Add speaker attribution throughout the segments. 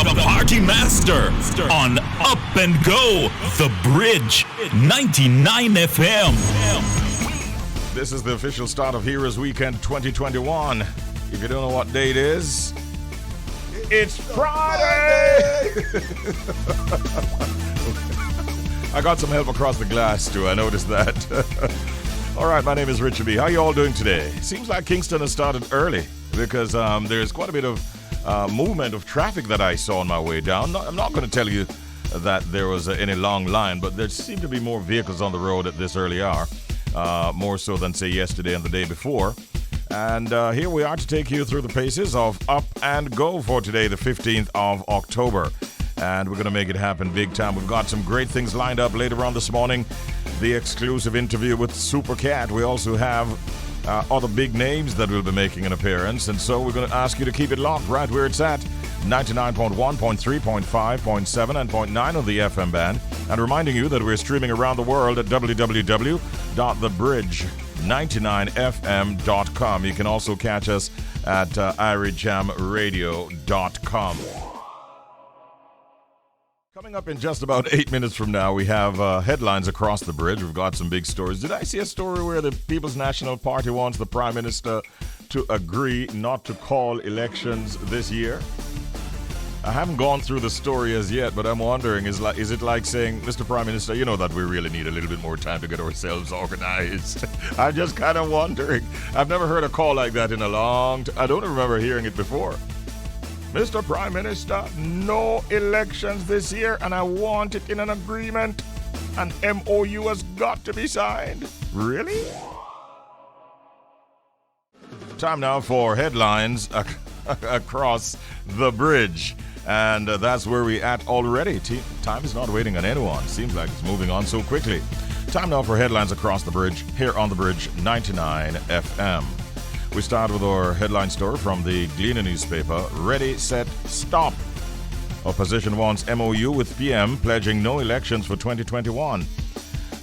Speaker 1: the party master on Up and Go, The Bridge, 99 FM.
Speaker 2: This is the official start of Heroes Weekend 2021. If you don't know what day it is, it's Friday! I got some help across the glass too, I noticed that. All right, my name is Richie B. How you all doing today? Seems like Kingston has started early because there's quite a bit of movement of traffic that I saw on my way down. I'm not going to tell you that there was any long line, but there seem to be more vehicles on the road at this early hour, more so than, say, yesterday and the day before. And here we are to take you through the paces of Up and Go for today, the 15th of October. And we're going to make it happen big time. We've got some great things lined up later on this morning. The exclusive interview with Super Cat. We also have other big names that will be making an appearance. And so we're going to ask you to keep it locked right where it's at. 99.1, 0.3, 0.5, 0.7, and 0.9 on the FM band. And reminding you that we're streaming around the world at www.thebridge99fm.com. You can also catch us at irijamradio.com. Coming up in just about 8 minutes from now, we have headlines across the bridge. We've got some big stories. Did I see a story where the People's National Party wants the Prime Minister to agree not to call elections this year? I haven't gone through the story as yet, but I'm wondering, is it like saying, Mr. Prime Minister, you know that we really need a little bit more time to get ourselves organized? I'm just kind of wondering. I've never heard a call like that in a long time. I don't remember hearing it before. Mr. Prime Minister, no elections this year, and I want it in an agreement. An MOU has got to be signed. Really? Time now for headlines across the bridge. And that's where we're at already. Time is not waiting on anyone. Seems like it's moving on so quickly. Time now for headlines across the bridge, here on the Bridge 99 FM. We start with our headline story from the Gleaner newspaper. Ready, set, stop. Opposition wants MOU with PM pledging no elections for 2021.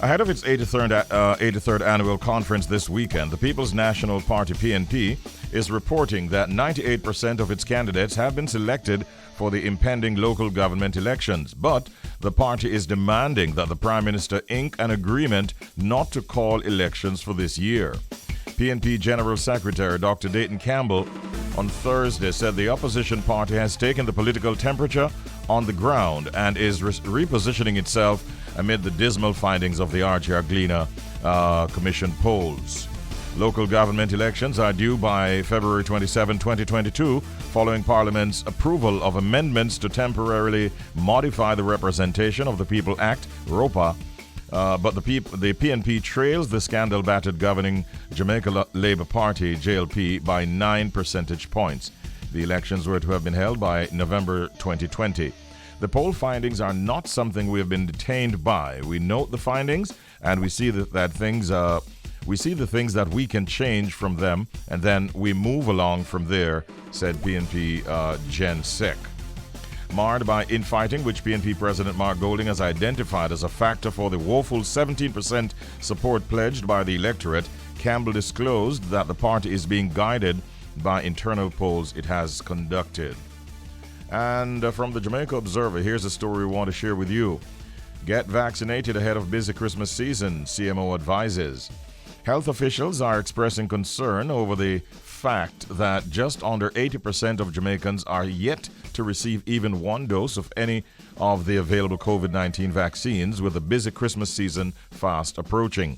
Speaker 2: Ahead of its 83rd annual conference this weekend, the People's National Party PNP is reporting that 98% of its candidates have been selected for the impending local government elections. But the party is demanding that the Prime Minister ink an agreement not to call elections for this year. PNP General Secretary Dr. Dayton Campbell on Thursday said the opposition party has taken the political temperature on the ground and is repositioning itself amid the dismal findings of the RGR Gleaner Commission polls. Local government elections are due by February 27, 2022, following Parliament's approval of amendments to temporarily modify the Representation of the People Act, ROPA. But the PNP trails the scandal-battered governing Jamaica Labour Party, JLP, by 9 percentage points. The elections were to have been held by November 2020. The poll findings are not something we have been detained by. We note the findings, and we see the things that we can change from them, and then we move along from there, said PNP Gen Sec. Marred by infighting, which PNP President Mark Golding has identified as a factor for the woeful 17% support pledged by the electorate, Campbell disclosed that the party is being guided by internal polls it has conducted. And from the Jamaica Observer, here's a story we want to share with you. Get vaccinated ahead of busy Christmas season, CMO advises. Health officials are expressing concern over the fact that just under 80% of Jamaicans are yet to receive even one dose of any of the available COVID-19 vaccines, with the busy Christmas season fast approaching.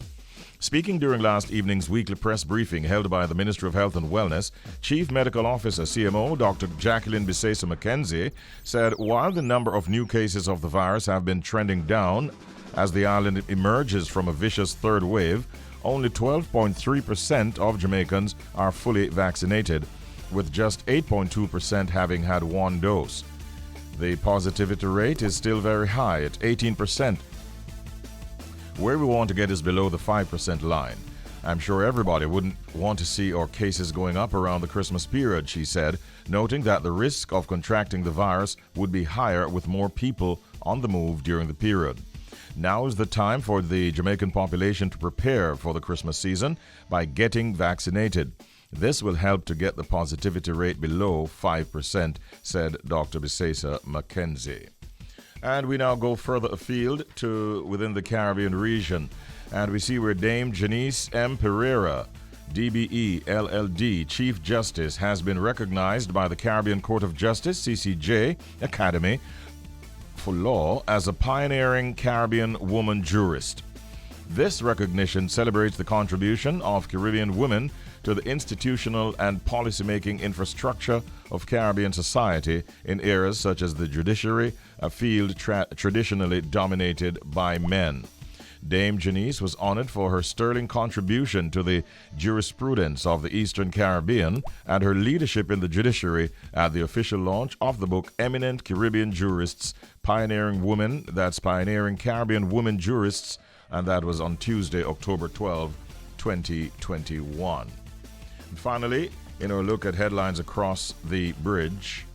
Speaker 2: Speaking during last evening's weekly press briefing held by the Ministry of Health and Wellness, Chief Medical Officer CMO Dr. Jacqueline Bisesa McKenzie said while the number of new cases of the virus have been trending down as the island emerges from a vicious third wave, only 12.3% of Jamaicans are fully vaccinated, with just 8.2% having had one dose. The positivity rate is still very high at 18%. Where we want to get is below the 5% line. I'm sure everybody wouldn't want to see our cases going up around the Christmas period, she said, noting that the risk of contracting the virus would be higher with more people on the move during the period. Now is the time for the Jamaican population to prepare for the Christmas season by getting vaccinated. This will help to get the positivity rate below 5%, said Dr. Bisesa Mackenzie. And we now go further afield to within the Caribbean region. And we see where Dame Janice M. Pereira, DBE LLD Chief Justice, has been recognized by the Caribbean Court of Justice, CCJ Academy for Law, as a pioneering Caribbean woman jurist. This recognition celebrates the contribution of Caribbean women to the institutional and policymaking infrastructure of Caribbean society in areas such as the judiciary, a field traditionally dominated by men. Dame Janice was honored for her sterling contribution to the jurisprudence of the Eastern Caribbean and her leadership in the judiciary at the official launch of the book Eminent Caribbean Jurists, Pioneering Women, that's Pioneering Caribbean Women Jurists, and that was on Tuesday, October 12, 2021. And finally, in our look at headlines across the bridge,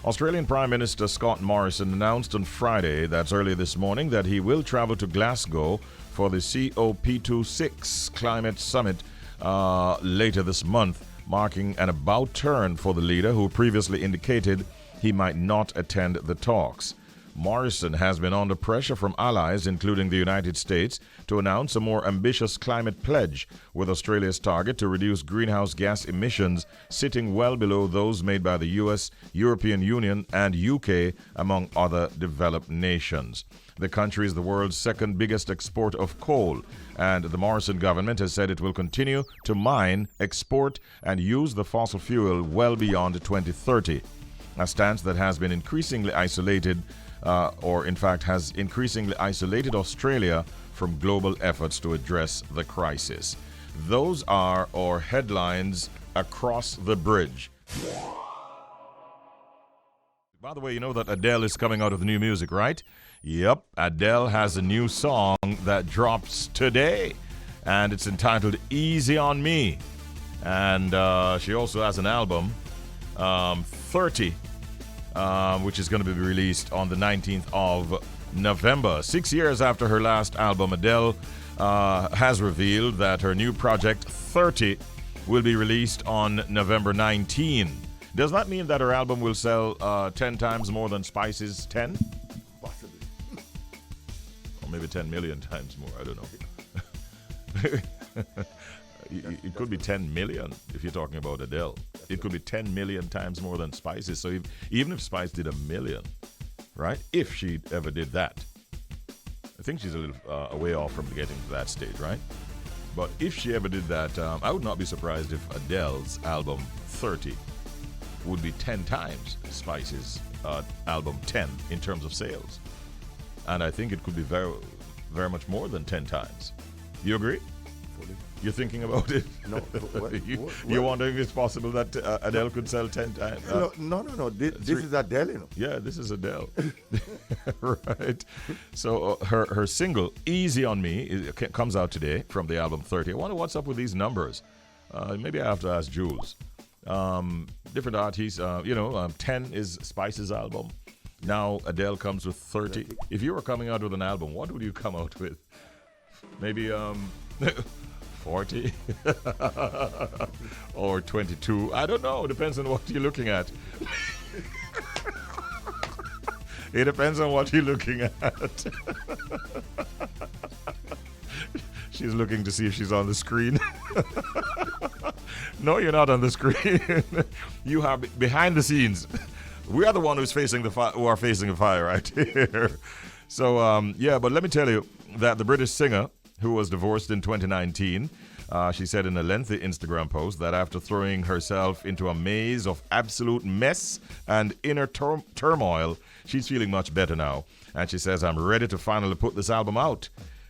Speaker 2: Australian Prime Minister Scott Morrison announced on Friday, that's early this morning, that he will travel to Glasgow for the COP26 Climate Summit later this month, marking an about turn for the leader who previously indicated he might not attend the talks. Morrison has been under pressure from allies, including the United States, to announce a more ambitious climate pledge, with Australia's target to reduce greenhouse gas emissions sitting well below those made by the US, European Union, and UK, among other developed nations. The country is the world's second biggest exporter of coal, and the Morrison government has said it will continue to mine, export, and use the fossil fuel well beyond 2030, a stance that has been increasingly isolated has increasingly isolated Australia from global efforts to address the crisis. Those are our headlines across the bridge. By the way, you know that Adele is coming out with new music, right? Yep, Adele has a new song that drops today, and it's entitled Easy on Me. And she also has an album, 30, which is going to be released on the 19th of November. 6 years after her last album, Adele has revealed that her new project, 30, will be released on November 19. Does that mean that her album will sell 10 times more than Spice's 10?
Speaker 3: Possibly.
Speaker 2: Or maybe 10 million times more, I don't know. It could be 10 million if you're talking about Adele. It could be 10 million times more than Spice's. So even if Spice did 1 million, right? If she ever did that. I think she's a little a way off from getting to that stage, right? But if she ever did that, I would not be surprised if Adele's album 30 would be 10 times Spice's album 10 in terms of sales. And I think it could be very, very much more than 10 times. You agree?
Speaker 3: Fully.
Speaker 2: You're thinking about it?
Speaker 3: No.
Speaker 2: You're wondering if it's possible that Adele could sell 10 times?
Speaker 3: No. This is Adele, you know.
Speaker 2: Yeah, this is Adele. Right. So her single, Easy on Me, comes out today from the album 30. I wonder what's up with these numbers. Maybe I have to ask Jules. Different artists, 10 is Spice's album. Now Adele comes with 30. If you were coming out with an album, what would you come out with? Maybe 40 or 22. I don't know. Depends on what you're looking at. It depends on what you're looking at. She's looking to see if she's on the screen. No, you're not on the screen. You are behind the scenes. We are the one who's facing the fire, who are facing the fire right here. So, but let me tell you that the British singer, who was divorced in 2019, she said in a lengthy Instagram post that after throwing herself into a maze of absolute mess and inner turmoil, she's feeling much better now. And she says, I'm ready to finally put this album out.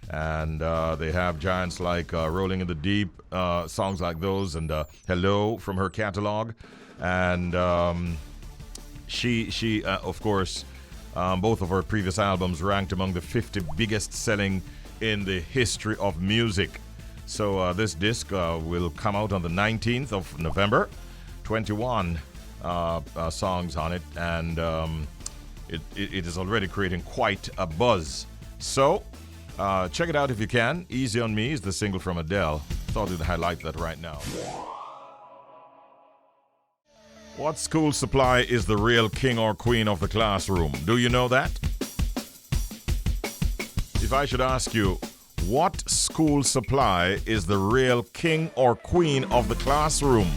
Speaker 2: And they have giants like Rolling in the Deep, songs like those, and Hello from her catalog. And she of course, both of her previous albums ranked among the 50 biggest selling in the history of music. So this disc will come out on the 19th of November. 21 songs on it, and it is already creating quite a buzz. So check it out if you can. Easy on Me is the single from Adele. Thought I'd highlight that right now. What school supply is the real king or queen of the classroom? Do you know that? If I should ask you, what school supply is the real king or queen of the classroom?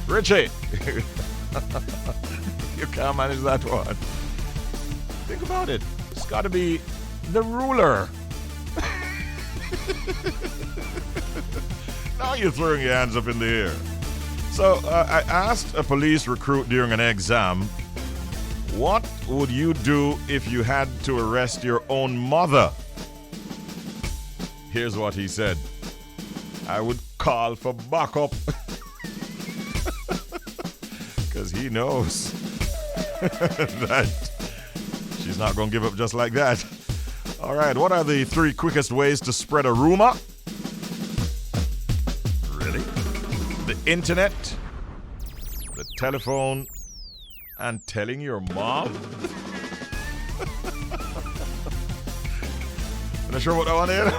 Speaker 2: Richie! You can't manage that one. Think about it. It's got to be the ruler. Now you're throwing your hands up in the air. So I asked a police recruit during an exam, what would you do if you had to arrest your own mother? Here's what he said. I would call for backup. Because he knows that she's not going to give up just like that. All right, what are the 3 quickest ways to spread a rumor? Really? The internet, the telephone, and telling your mom? Not sure what that one is?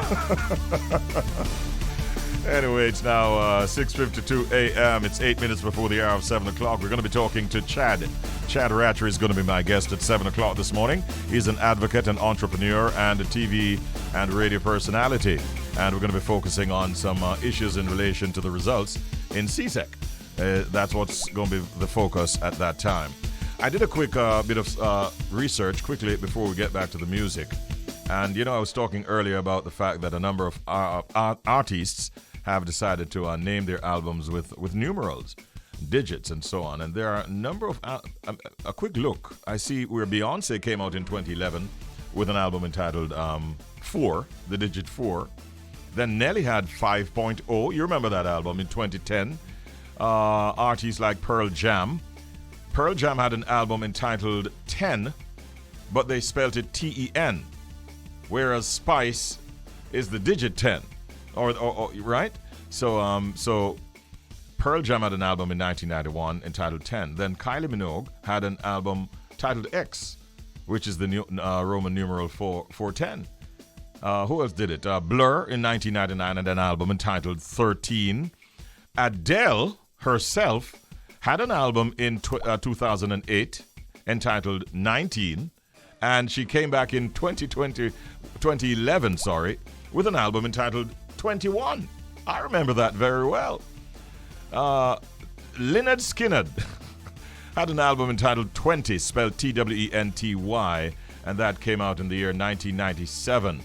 Speaker 2: Anyway, it's now 6:52 a.m. It's 8 minutes before the hour of 7 o'clock. We're going to be talking to Chad. Chad Rattray is going to be my guest at 7 o'clock this morning. He's an advocate, an entrepreneur, and a TV and radio personality. And we're going to be focusing on some issues in relation to the results in CSEC. That's what's going to be the focus at that time. I did a quick bit of research quickly before we get back to the music. And, you know, I was talking earlier about the fact that a number of artists have decided to name their albums with numerals, digits, and so on. And there are a number of... a quick look. I see where Beyonce came out in 2011 with an album entitled 4, the digit 4. Then Nelly had 5.0. You remember that album in 2010. Artists like Pearl Jam. Pearl Jam had an album entitled 10, but they spelled it T-E-N. Whereas Spice is the digit 10, or right? So Pearl Jam had an album in 1991 entitled 10. Then Kylie Minogue had an album titled X, which is the Roman numeral 410. Who else did it? Blur in 1999 had an album entitled 13. Adele herself had an album in 2008 entitled 19. And she came back in 2011, with an album entitled 21. I remember that very well. Lynyrd Skynyrd had an album entitled 20, spelled Twenty, and that came out in the year 1997.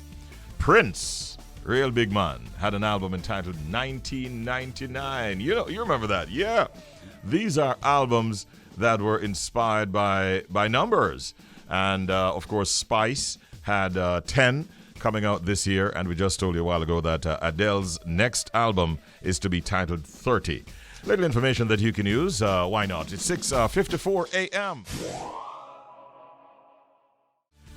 Speaker 2: Prince, real big man, had an album entitled 1999. You remember that? Yeah. These are albums that were inspired by numbers. And, of course, Spice had 10 coming out this year. And we just told you a while ago that Adele's next album is to be titled 30. Little information that you can use. Why not? It's 6:54 a.m.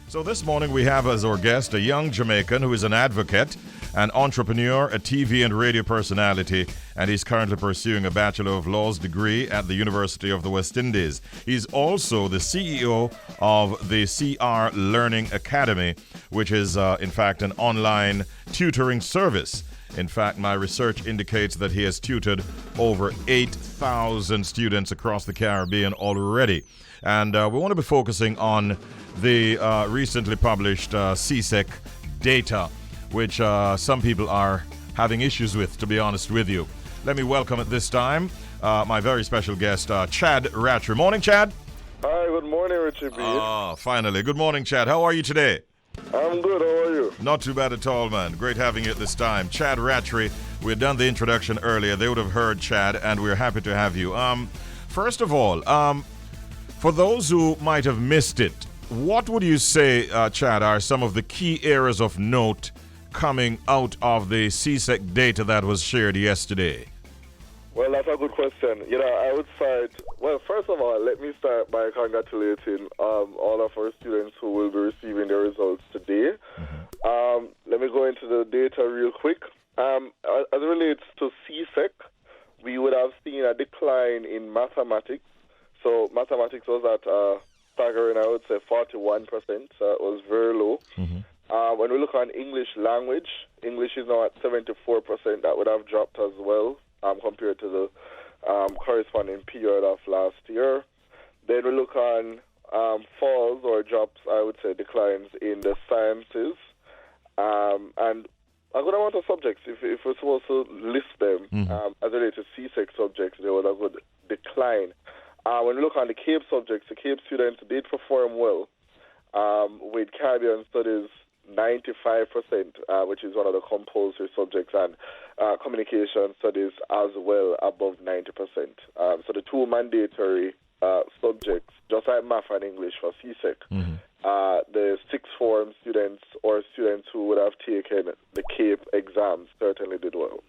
Speaker 2: So this morning we have as our guest a young Jamaican who is an advocate, an entrepreneur, a TV and radio personality, and he's currently pursuing a Bachelor of Laws degree at the University of the West Indies. He's also the CEO of the CR Learning Academy, which is, in fact, an online tutoring service. In fact, my research indicates that he has tutored over 8,000 students across the Caribbean already. And we want to be focusing on the recently published CSEC data, which some people are having issues with, to be honest with you. Let me welcome at this time my very special guest, Chad Rattray. Morning, Chad.
Speaker 4: Hi, good morning, Richie B.
Speaker 2: Finally. Good morning, Chad. How are you today?
Speaker 4: I'm good, how are you?
Speaker 2: Not too bad at all, man. Great having you at this time. Chad Rattray, we had done the introduction earlier. They would have heard Chad, and we're happy to have you. First of all, for those who might have missed it, what would you say, Chad, are some of the key areas of note coming out of the CSEC data that was shared yesterday?
Speaker 4: Well, that's a good question. I would cite, well, first of all, let me start by congratulating all of our students who will be receiving their results today. Mm-hmm. Let me go into the data real quick. As it relates to CSEC, we would have seen a decline in mathematics. So mathematics was at staggering, I would say 41%, so it was very low. Mm-hmm. When we look on English language, English is now at 74%. That would have dropped as well compared to the corresponding period of last year. Then we look on falls or drops, I would say declines in the sciences. And a good amount of subjects, if we're supposed to list them as related to CSEC subjects, there was a good decline. When we look on the CAPE subjects, the CAPE students did perform well with Caribbean Studies 95%, which is one of the compulsory subjects, and Communication Studies as well above 90%. So the two mandatory subjects, just like math and English for CSEC, the sixth form students or students who would have taken the CAPE exams certainly did well.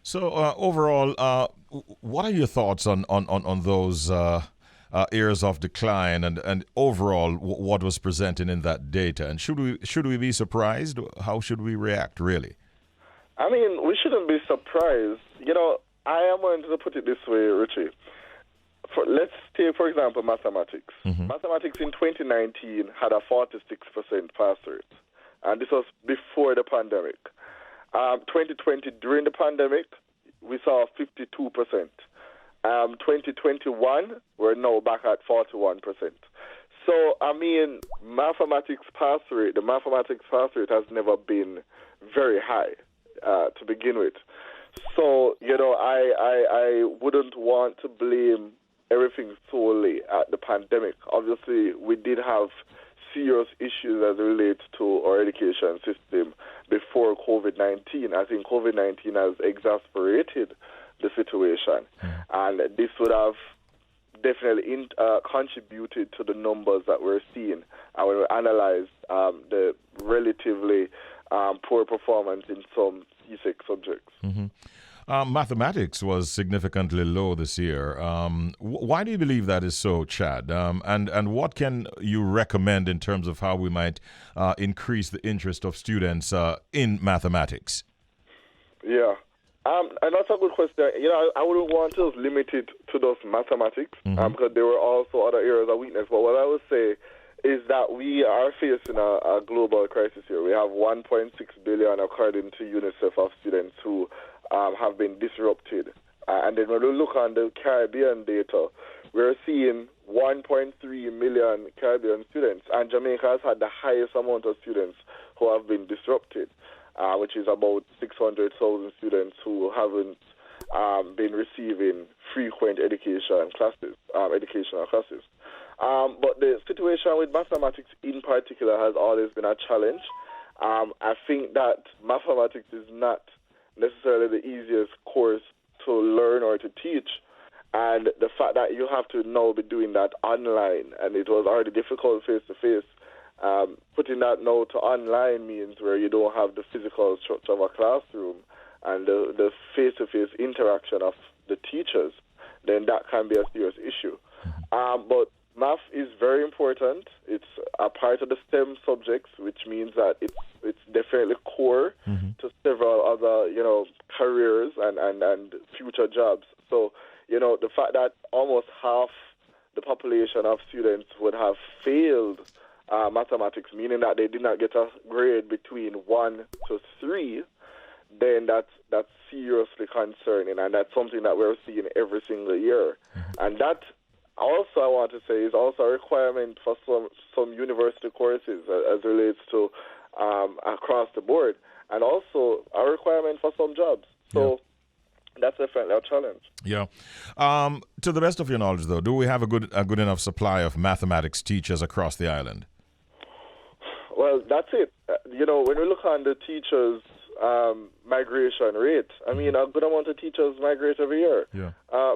Speaker 2: So overall, what are your thoughts on those areas of decline and overall what was presented in that data? And should we be surprised? How should we react, really?
Speaker 4: I mean, we shouldn't be surprised. You know, I am going to put it this way, Richie. Let's take, for example, mathematics. Mathematics in 2019 had a 46% pass rate, and this was before the pandemic. 2020, during the pandemic, we saw 52%. 2021, we're now back at 41%. So, I mean, the mathematics pass rate has never been very high to begin with. So, you know, I wouldn't want to blame everything solely at the pandemic. Obviously, we did have serious issues as it relates to our education system before COVID-19. I think COVID-19 has exacerbated the situation, and this would have definitely contributed to the numbers that we're seeing. And when we analyze the relatively poor performance in some CSEC subjects.
Speaker 2: Mathematics was significantly low this year. Why do you believe that is so, Chad? And what can you recommend in terms of how we might increase the interest of students in mathematics?
Speaker 4: Yeah. And that's a good question. You know, I wouldn't want to limit it to those mathematics because there were also other areas of weakness. But what I would say is that we are facing a global crisis here. We have 1.6 billion, according to UNICEF, of students who have been disrupted. And then when we look on the Caribbean data, we're seeing 1.3 million Caribbean students, and Jamaica has had the highest amount of students who have been disrupted, which is about 600,000 students who haven't been receiving frequent educational classes. But the situation with mathematics in particular has always been a challenge. I think that mathematics is not necessarily the easiest course to learn or to teach, and the fact that you have to now be doing that online, and it was already difficult face-to-face, putting that now to online means where you don't have the physical structure of a classroom and the face-to-face interaction of the teachers, then that can be a serious issue. But math is very important. It's a part of the STEM subjects, which means that it's definitely core to several other, you know, careers and future jobs. So, you know, the fact that almost half the population of students would have failed mathematics, meaning that they did not get a grade between 1 to 3, then that's seriously concerning, and that's something that we're seeing every single year. And that also, I want to say, is also a requirement for some university courses as relates to across the board, and also a requirement for some jobs. So that's definitely a challenge.
Speaker 2: Yeah. To the best of your knowledge, though, do we have a good enough supply of mathematics teachers across the island?
Speaker 4: Well, that's it. You know, when we look on the teachers' migration rate, I mean, a good amount of teachers migrate every year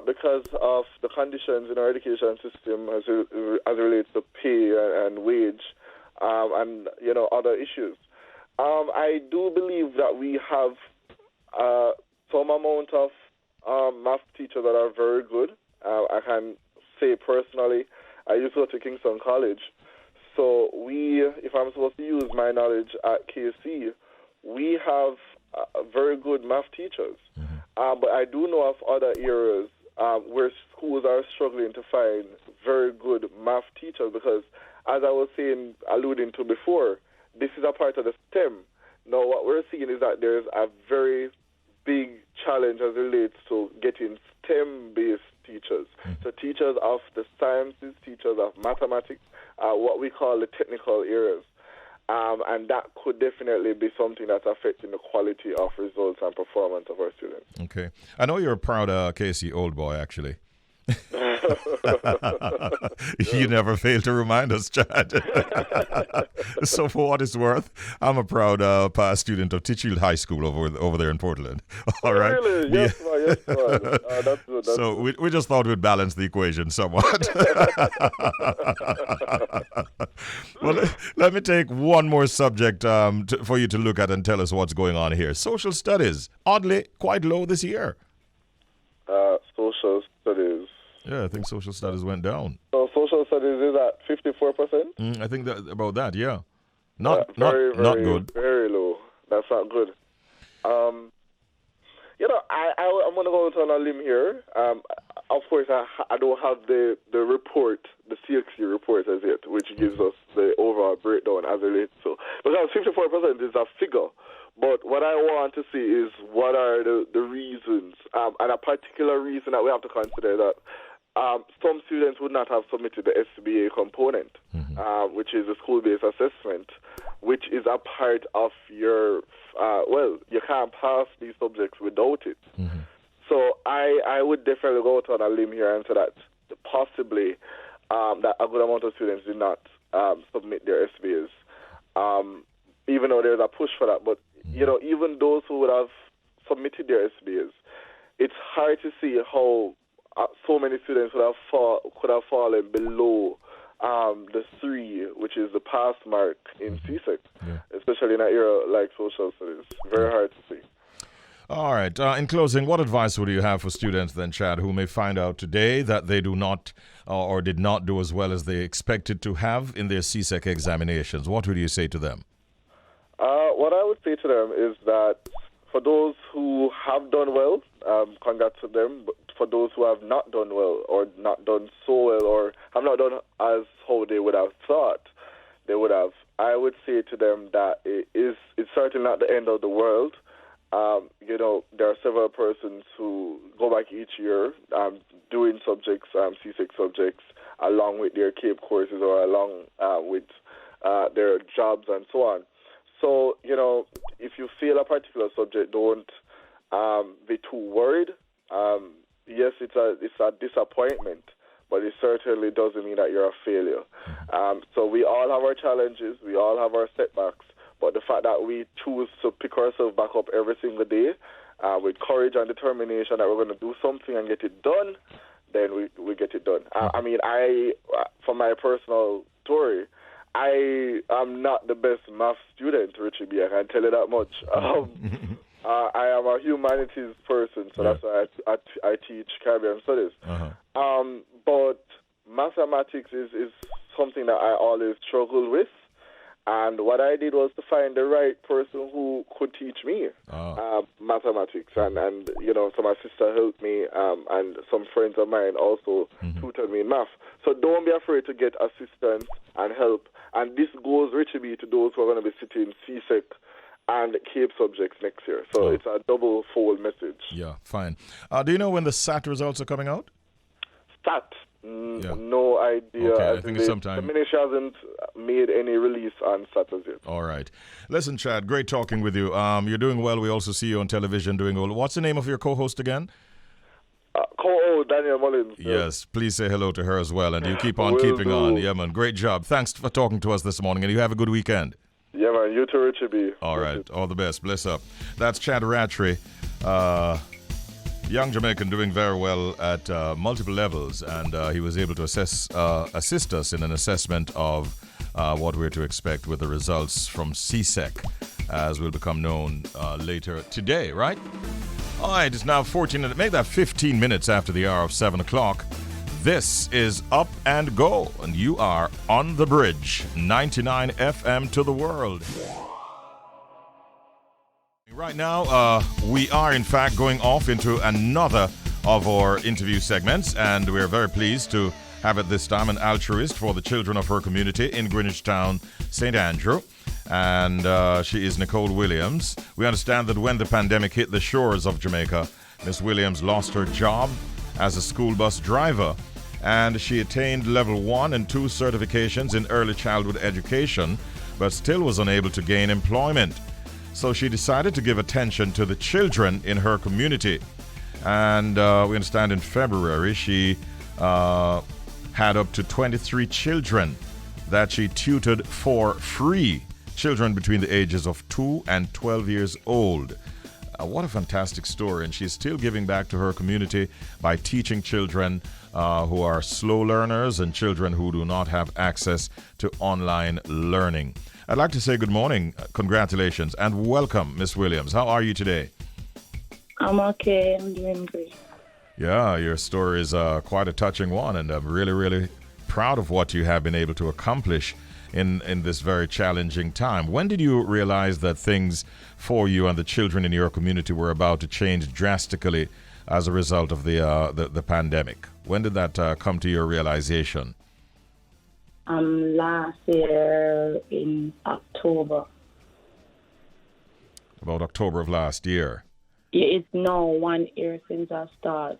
Speaker 4: because of the conditions in our education system as it relates to pay and wage and, you know, other issues. I do believe that we have some amount of math teachers that are very good. I can say personally, I used to go to Kingston College. So if I'm supposed to use my knowledge at KC, we have very good math teachers. But I do know of other areas where schools are struggling to find very good math teachers because, as I was alluding to before, this is a part of the STEM. Now, what we're seeing is that there's a very big challenge as it relates to getting STEM-based teachers. So teachers of the sciences, teachers of mathematics, what we call the technical areas. And that could definitely be something that's affecting the quality of results and performance of our students.
Speaker 2: Okay. I know you're a proud KC old boy, actually. You never fail to remind us, Chad. So for what it's worth, I'm a proud past student of Titchfield High School over there in Portland. All right.
Speaker 4: Really? Yes, man. That's good.
Speaker 2: So we just thought we'd balance the equation somewhat. Well, let me take one more subject for you to look at and tell us what's going on here. Social studies, oddly, quite low this year.
Speaker 4: Social studies.
Speaker 2: Yeah, I think social studies went down.
Speaker 4: So social studies is at 54%?
Speaker 2: I think that about that, yeah. Not
Speaker 4: very,
Speaker 2: good.
Speaker 4: Very low. That's not good. I'm going to go out on a limb here. Of course, I don't have the report, the CXC report as yet, which gives us the overall breakdown as it relates to. Because 54% is a figure. But what I want to see is what are the reasons, and a particular reason that we have to consider that some students would not have submitted the SBA component, which is a school-based assessment, which is a part of your, you can't pass these subjects without it. So I would definitely go out on a limb here and say that possibly that a good amount of students did not submit their SBAs, even though there's a push for that. But, even those who would have submitted their SBAs, it's hard to see how so many students could have fallen below the 3, which is the pass mark in CSEC, especially in an era like social studies. Very hard to see.
Speaker 2: All right. In closing, what advice would you have for students then, Chad, who may find out today that they do not or did not do as well as they expected to have in their CSEC examinations? What would you say to them?
Speaker 4: What I would say to them is that for those who have done well, congrats to them. But for those who have not done well or not done so well or have not done as how they would have thought they would have, I would say to them that it's certainly not the end of the world. There are several persons who go back each year doing subjects, CSEC subjects, along with their CAPE courses or along with their jobs and so on. So, if you fail a particular subject, don't be too worried. Yes, it's a disappointment, but it certainly doesn't mean that you're a failure. So we all have our challenges, we all have our setbacks, but the fact that we choose to pick ourselves back up every single day with courage and determination that we're going to do something and get it done, then we get it done. For my personal story, I am not the best math student, Richie B. I can tell you that much. I am a humanities person, so that's why I teach Caribbean studies. But mathematics is something that I always struggle with. And what I did was to find the right person who could teach me mathematics. And so my sister helped me, and some friends of mine also tutored me in math. So don't be afraid to get assistance and help. And this goes, Richie B, to those who are going to be sitting CSEC and CAPE subjects next year. So it's a double-fold message.
Speaker 2: Yeah, fine. Do you know when the SAT results are coming out?
Speaker 4: SAT? No idea.
Speaker 2: Okay, I think it's sometime.
Speaker 4: The ministry hasn't made any release on SAT as yet.
Speaker 2: All right. Listen, Chad, great talking with you. You're doing well. We also see you on television doing well. What's the name of your co-host again?
Speaker 4: Daniel Mullins.
Speaker 2: Yes, please say hello to her as well, and you keep on keeping on. Yeah, man, great job. Thanks for talking to us this morning, and you have a good weekend.
Speaker 4: Yeah, man, you too, Richie B.
Speaker 2: All right, all the best. Bless up. That's Chad Rattray, young Jamaican doing very well at multiple levels, and he was able to assist us in an assessment of what we're to expect with the results from CSEC, as will become known later today, right? All right, it's now make that 15 minutes after the hour of 7 o'clock. This is Up and Go, and you are on the bridge, 99 FM to the world. Right now, we are in fact going off into another of our interview segments, and we're very pleased to have at this time an altruist for the children of her community in Greenwich Town, St. Andrew. And she is Nicole Williams. We understand that when the pandemic hit the shores of Jamaica, Miss Williams lost her job as a school bus driver, and she attained level 1 and 2 certifications in early childhood education, but still was unable to gain employment. So she decided to give attention to the children in her community. And we understand in February she had up to 23 children that she tutored for free, children between the ages of 2 and 12 years old. What a fantastic story. And she's still giving back to her community by teaching children who are slow learners and children who do not have access to online learning. I'd like to say good morning, congratulations, and welcome, Miss Williams. How are you today?
Speaker 5: I'm okay. I'm doing great.
Speaker 2: Yeah, your story is quite a touching one, and I'm really, really proud of what you have been able to accomplish in this very challenging time. When did you realize that things for you and the children in your community were about to change drastically as a result of the pandemic? When did that come to your realization?
Speaker 5: Last year in October.
Speaker 2: About October of last year.
Speaker 5: Yeah, it's now 1 year since I started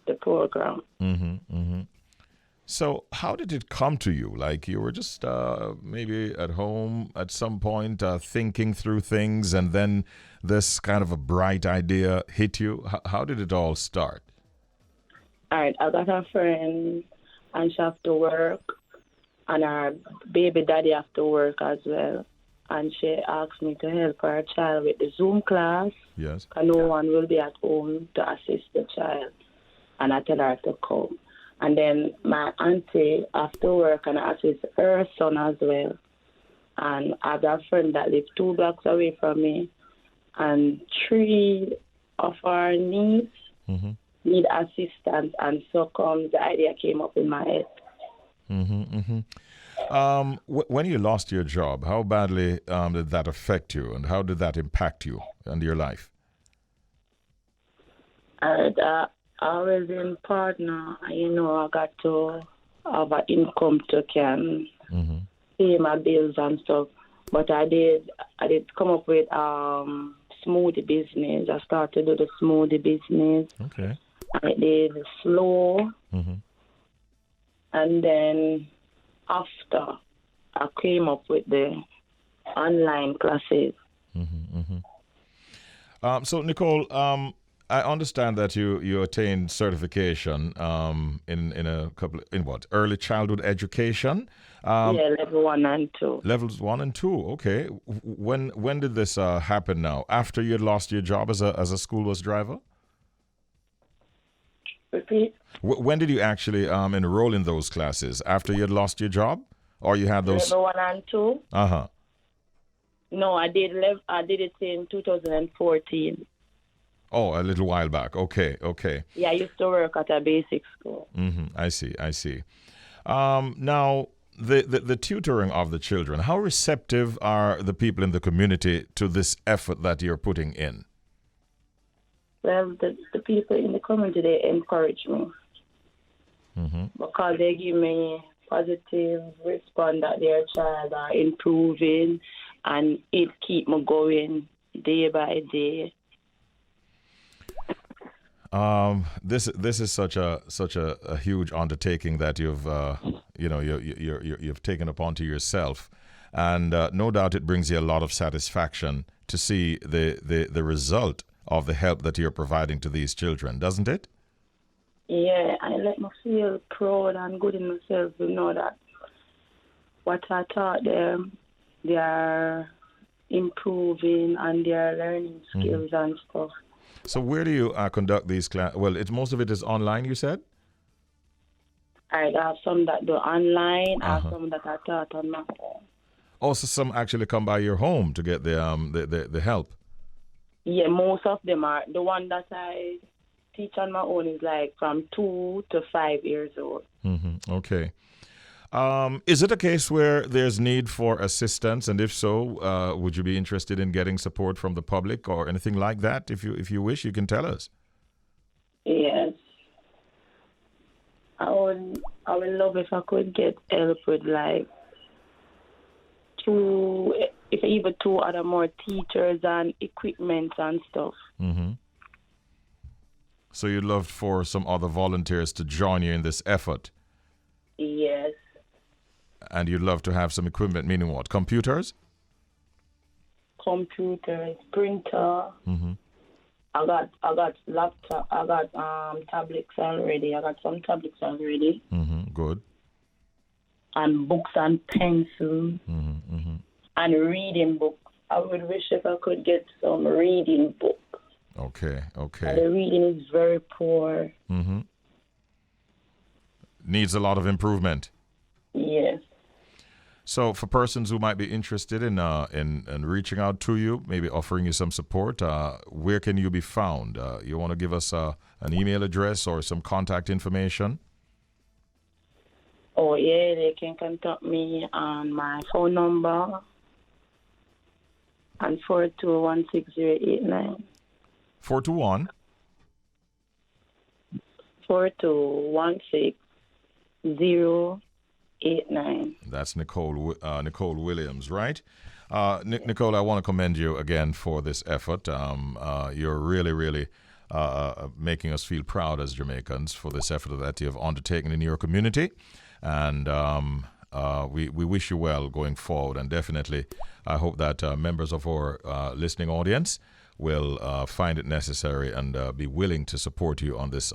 Speaker 5: the program.
Speaker 2: So how did it come to you? Like you were just maybe at home at some point thinking through things, and then this kind of a bright idea hit you? How did it all start?
Speaker 5: All right, I got a friend and she have to work, and her baby daddy have to work as well. And she asked me to help her child with the Zoom class.
Speaker 2: Yes.
Speaker 5: And no one will be at home to assist the child. And I tell her to come. And then my auntie after work and assist her son as well. And I have a friend that lives 2 blocks away from me. And 3 of our nieces need assistance. And so come the idea came up in my head.
Speaker 2: When you lost your job, how badly did that affect you, and how did that impact you and your life?
Speaker 5: I was in partner, I got to have an income to can pay my bills and stuff. But I did come up with smoothie business. I started to do the smoothie business.
Speaker 2: Okay.
Speaker 5: I did slow, and then after I came up with the online classes.
Speaker 2: So Nicole, I understand that you attained certification in early childhood education.
Speaker 5: Level 1 and 2.
Speaker 2: Levels 1 and 2. Okay. When did this happen? Now, after you had lost your job as a school bus driver?
Speaker 5: Repeat.
Speaker 2: When did you actually enroll in those classes? After you had lost your job, or you had those?
Speaker 5: Level 1 and 2. No, I did it in 2014.
Speaker 2: Oh, a little while back. Okay.
Speaker 5: Yeah, I used to work at a basic school.
Speaker 2: I see. Now, the tutoring of the children, how receptive are the people in the community to this effort that you're putting in?
Speaker 5: Well, the people in the community, they encourage me. Because they give me positive response that their child are improving, and it keep me going day by day.
Speaker 2: This is such a huge undertaking that you've taken upon to yourself, and no doubt it brings you a lot of satisfaction to see the result of the help that you're providing to these children, doesn't it?
Speaker 5: Yeah, I let me feel proud and good in myself to know that what I taught them, they are improving and they are learning skills and stuff.
Speaker 2: So where do you conduct these classes? Well, most of it is online, you said?
Speaker 5: I have some that do online, I have some that I taught on my phone.
Speaker 2: Also, some actually come by your home to get the help.
Speaker 5: Yeah, most of them are. The one that I teach on my own is like from 2 to 5 years old.
Speaker 2: Okay. Is it a case where there's need for assistance, and if so, would you be interested in getting support from the public or anything like that? If you wish, you can tell us.
Speaker 5: Yes, I would love if I could get help with like even 2 other more teachers and equipment and stuff.
Speaker 2: So you'd love for some other volunteers to join you in this effort.
Speaker 5: Yes.
Speaker 2: And you'd love to have some equipment, meaning what? Computers?
Speaker 5: Computers, printer.
Speaker 2: Mm-hmm.
Speaker 5: I got laptop. I got tablets already. I got some tablets already.
Speaker 2: Mm-hmm. Good.
Speaker 5: And books and pencils.
Speaker 2: Mm-hmm. Mm-hmm.
Speaker 5: And reading books. I would wish if I could get some reading books.
Speaker 2: Okay.
Speaker 5: The reading is very poor.
Speaker 2: Mm-hmm. Needs a lot of improvement.
Speaker 5: Yes.
Speaker 2: So for persons who might be interested in reaching out to you, maybe offering you some support, where can you be found? You want to give us an email address or some contact information?
Speaker 5: Oh, yeah, they can contact me on my phone number and 4216089.
Speaker 2: 421?
Speaker 5: 4216089.
Speaker 2: That's Nicole Williams, right? Nicole, I want to commend you again for this effort. You're really making us feel proud as Jamaicans for this effort that you have undertaken in your community. And we wish you well going forward. And definitely, I hope that members of our listening audience will find it necessary and be willing to support you on this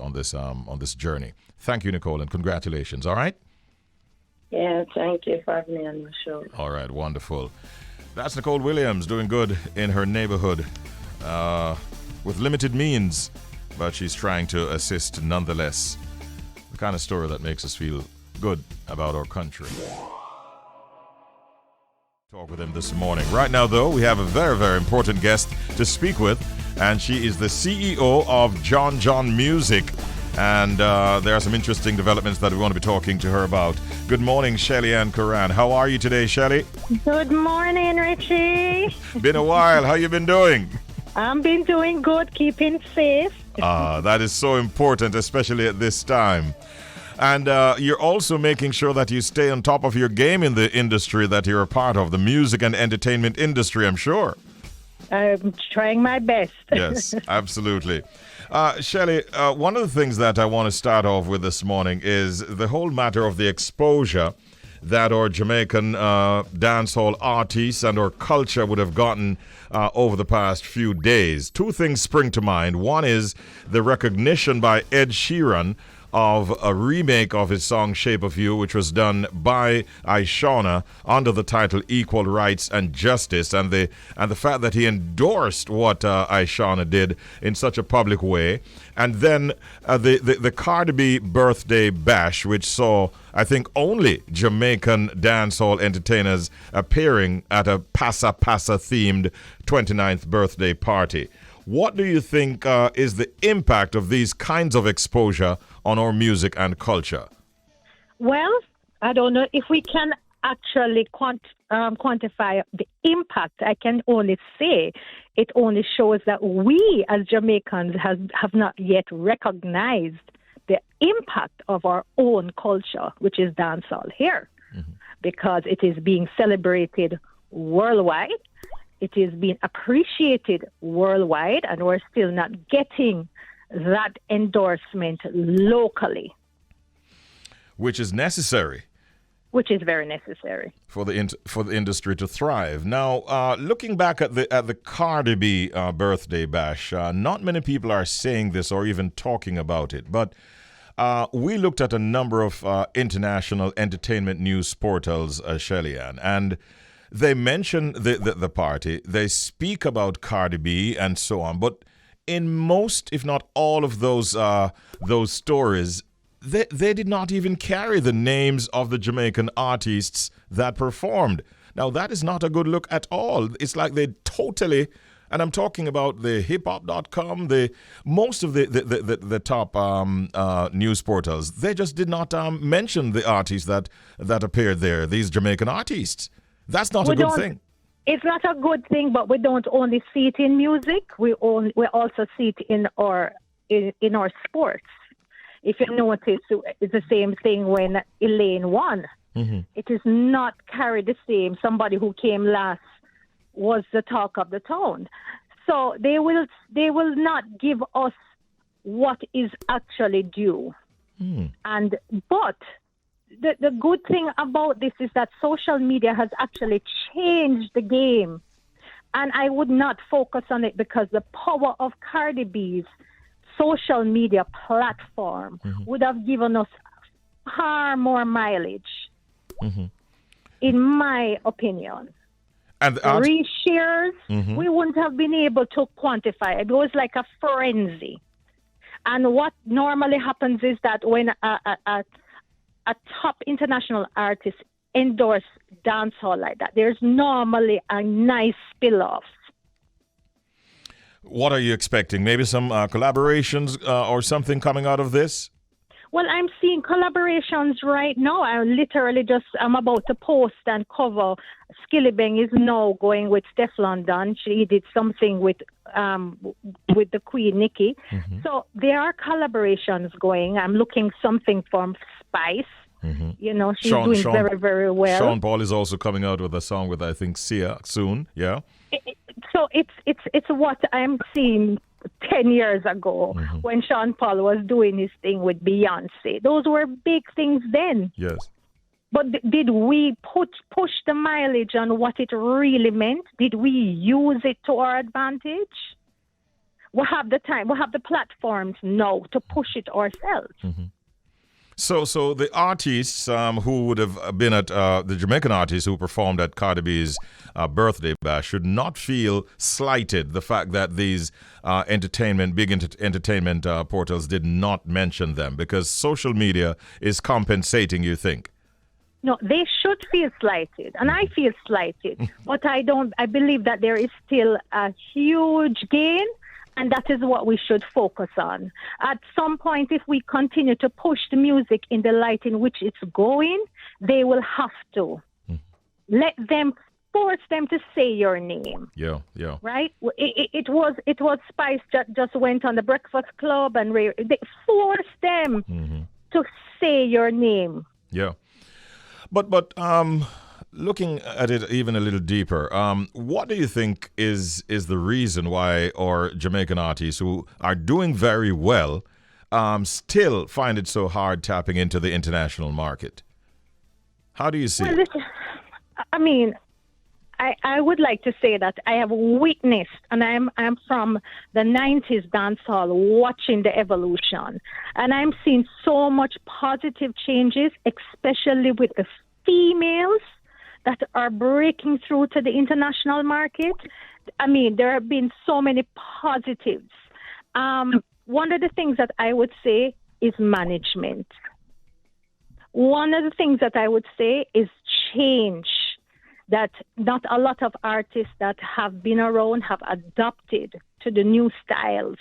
Speaker 2: journey. Thank you, Nicole, and congratulations. All right.
Speaker 5: Yeah, thank you for having me on the show.
Speaker 2: All right, wonderful. That's Nicole Williams doing good in her neighborhood with limited means, but she's trying to assist nonetheless. The kind of story that makes us feel good about our country. Talk with him this morning. Right now, though, we have a very, very important guest to speak with, and she is the CEO of John Music. And there are some interesting developments that we want to be talking to her about. Good morning, Shelly Curran. How are you today, Shelly?
Speaker 6: Good morning, Richie.
Speaker 2: Been a while. How you been doing?
Speaker 6: I've been doing good, keeping safe.
Speaker 2: That is so important, especially at this time. And you're also making sure that you stay on top of your game in the industry that you're a part of, the music and entertainment industry, I'm sure.
Speaker 6: I'm trying my best.
Speaker 2: Yes, absolutely. Shelly, one of the things that I want to start off with this morning is the whole matter of the exposure that our Jamaican dancehall artists and our culture would have gotten over the past few days. Two things spring to mind. One is the recognition by Ed Sheeran of a remake of his song Shape of You, which was done by Ishawna under the title Equal Rights and Justice, and the fact that he endorsed what Ishawna did in such a public way. And then the Cardi B birthday bash, which saw, I think, only Jamaican dancehall entertainers appearing at a Passa Passa themed 29th birthday party. What do you think is the impact of these kinds of exposure on our music and culture?
Speaker 6: Well, I don't know if we can actually quantify the impact. I can only say it only shows that we as Jamaicans have not yet recognized the impact of our own culture, which is dancehall here, because it is being celebrated worldwide. It is being appreciated worldwide, and we're still not getting that endorsement locally.
Speaker 2: Which is necessary.
Speaker 6: Which is very necessary.
Speaker 2: For the industry to thrive. Now, looking back at the Cardi B birthday bash, not many people are saying this or even talking about it, but we looked at a number of international entertainment news portals, Shelly Ann, and they mention the party. They speak about Cardi B and so on. But in most, if not all of those stories, they did not even carry the names of the Jamaican artists that performed. Now, that is not a good look at all. It's like they totally, and I'm talking about the hiphop.com, most of the top news portals, they just did not mention the artists that appeared there, these Jamaican artists. That's not a good thing.
Speaker 6: It's not a good thing, but we don't only see it in music. We also see it in our sports. If you notice, it's the same thing when Elaine won. Mm-hmm. It is not carried the same. Somebody who came last was the talk of the town. So they will not give us what is actually due. But the good thing about this is that social media has actually changed the game. And I would not focus on it because the power of Cardi B's social media platform would have given us far more mileage, in my opinion.
Speaker 2: And
Speaker 6: Reshares, we wouldn't have been able to quantify. It was like a frenzy. And what normally happens is that when a top international artist endorse dancehall like that, there's normally a nice spill-off.
Speaker 2: What are you expecting? Maybe some collaborations or something coming out of this?
Speaker 6: Well, I'm seeing collaborations right now. I'm about to post and cover. Skillibeng is now going with Steph London. She did something with the Queen Nikki. So there are collaborations going. I'm looking something from Spice. You know, she's doing very, very well.
Speaker 2: Sean Paul is also coming out with a song with, I think, Sia soon. Yeah.
Speaker 6: So it's what I'm seeing 10 years ago when Sean Paul was doing his thing with Beyonce. Those were big things then.
Speaker 2: Yes.
Speaker 6: But did we push the mileage on what it really meant? Did we use it to our advantage? We have the time, we have the platforms now to push it ourselves.
Speaker 2: So the artists who would have been at the Jamaican artists who performed at Cardi B's birthday bash should not feel slighted. The fact that these big entertainment portals did not mention them, because social media is compensating, you think?
Speaker 6: No, they should feel slighted, and I feel slighted. But I believe that there is still a huge gain. And that is what we should focus on. At some point, if we continue to push the music in the light in which it's going, they will have to. Force them to say your name.
Speaker 2: Yeah.
Speaker 6: Right? It was Spice that just went on the Breakfast Club and they forced them to say your name.
Speaker 2: Yeah. But looking at it even a little deeper, what do you think is the reason why our Jamaican artists who are doing very well still find it so hard tapping into the international market? How do you see it?
Speaker 6: I would like to say that I have witnessed, and I'm from the 90s dancehall, watching the evolution. And I'm seeing so much positive changes, especially with the females that are breaking through to the international market. There have been so many positives. One of the things that I would say is management. One of the things that I would say is change, that not a lot of artists that have been around have adopted to the new styles.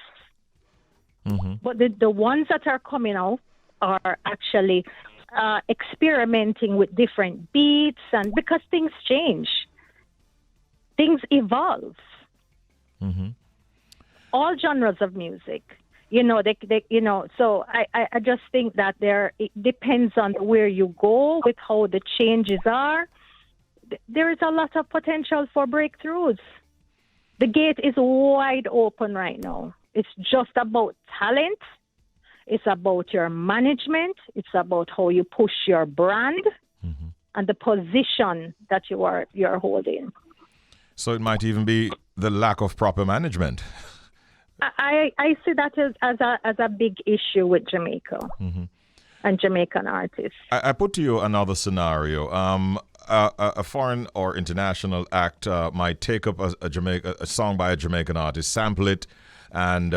Speaker 6: But the ones that are coming out are actually experimenting with different beats, and because things change, things evolve. All genres of music, So I just think that it depends on where you go with how the changes are. There is a lot of potential for breakthroughs. The gate is wide open right now. It's just about talent. It's about your management. It's about how you push your brand and the position that you're holding. So
Speaker 2: it might even be the lack of proper management.
Speaker 6: I see that as a big issue with Jamaica and Jamaican artists.
Speaker 2: I put to you another scenario. A foreign or international act might take up a song by a Jamaican artist, sample it, and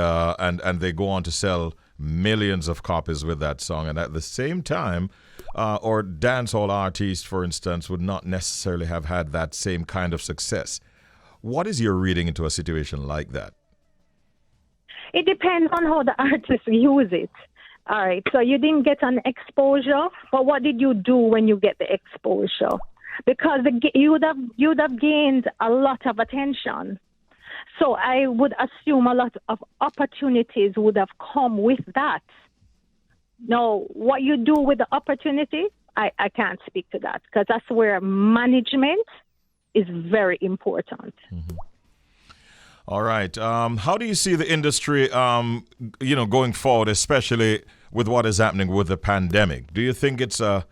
Speaker 2: they go on to sell millions of copies with that song. And at the same time, or dancehall artists, for instance, would not necessarily have had that same kind of success. What is your reading into a situation like that?
Speaker 6: It depends on how the artist use it. All right, so you didn't get an exposure, but what did you do when you get the exposure? Because you would have gained a lot of attention. So I would assume a lot of opportunities would have come with that. Now, what you do with the opportunity, I can't speak to that, because that's where management is very important.
Speaker 2: All right. How do you see the industry, going forward, especially with what is happening with the pandemic? Do you think I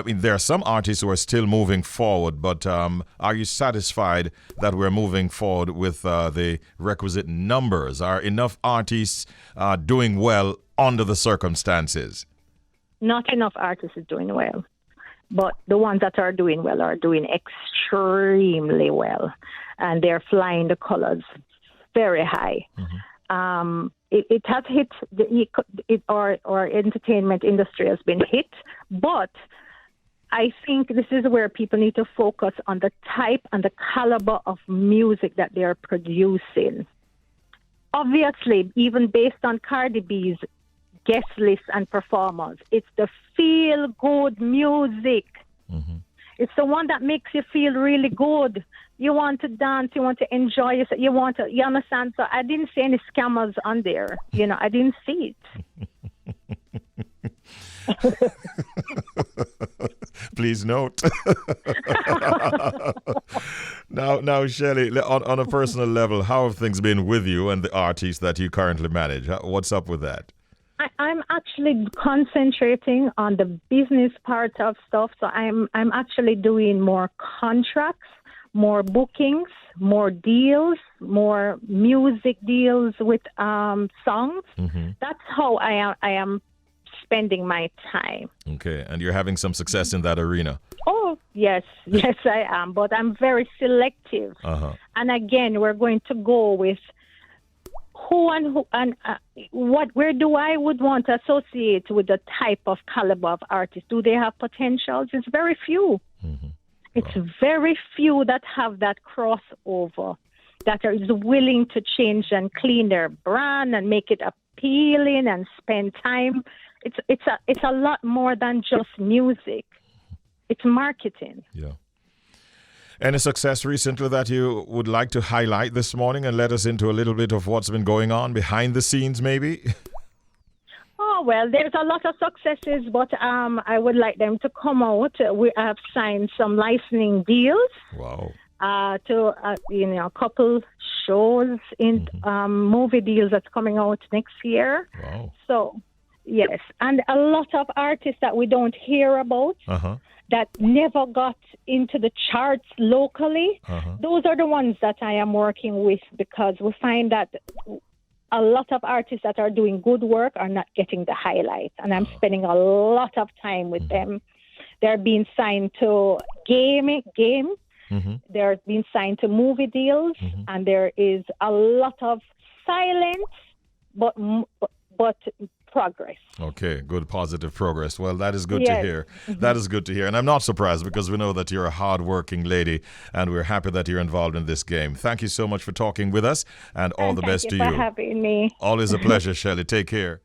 Speaker 2: mean, there are some artists who are still moving forward, but are you satisfied that we're moving forward with the requisite numbers? Are enough artists doing well under the circumstances?
Speaker 6: Not enough artists are doing well, but the ones that are doing well are doing extremely well, and they're flying the colors very high. Mm-hmm. It has hit our entertainment industry has been hit, but I think this is where people need to focus on the type and the caliber of music that they are producing. Obviously, even based on Cardi B's guest list and performers, it's the feel-good music. Mm-hmm. It's the one that makes you feel really good. You want to dance, you want to enjoy yourself, you understand? So I didn't see any scammers on there. I didn't see it.
Speaker 2: Please note. Now, Shelly, on a personal level, how have things been with you and the artists that you currently manage? What's up with that?
Speaker 6: I'm actually concentrating on the business part of stuff. So I'm actually doing more contracts, more bookings, more deals, more music deals with songs. Mm-hmm. That's how I am spending my time.
Speaker 2: Okay, and you're having some success in that arena.
Speaker 6: Oh, yes, I am. But I'm very selective. Uh-huh. And again, we're going to go with where do I would want to associate with the type of caliber of artist? Do they have potentials? It's very few. Mm-hmm. It's very few that have that crossover, that are willing to change and clean their brand and make it appealing and spend time. It's a lot more than just music. It's marketing.
Speaker 2: Yeah. Any success recently that you would like to highlight this morning and let us into a little bit of what's been going on behind the scenes, maybe?
Speaker 6: Oh, well, there's a lot of successes, but I would like them to come out. We have signed some licensing deals.
Speaker 2: Wow.
Speaker 6: To a couple shows in movie deals that's coming out next year.
Speaker 2: Wow.
Speaker 6: So, yes, and a lot of artists that we don't hear about. Uh-huh. That never got into the charts locally. Uh-huh. Those are the ones that I am working with, because we find that a lot of artists that are doing good work are not getting the highlights, and I'm spending a lot of time with them. They're being signed to game. Mm-hmm. They're being signed to movie deals, and there is a lot of silence, but progress.
Speaker 2: Okay, good, positive progress. Well, that is good to hear. Mm-hmm. That is good to hear. And I'm not surprised, because we know that you're a hard-working lady, and we're happy that you're involved in this game. Thank you so much for talking with us, and all the best to you.
Speaker 6: Thank you for having me.
Speaker 2: Always a pleasure, Shelly. Take care.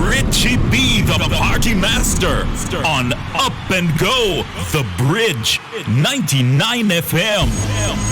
Speaker 1: Richie B, the party master, on Up and Go, The Bridge, 99 FM.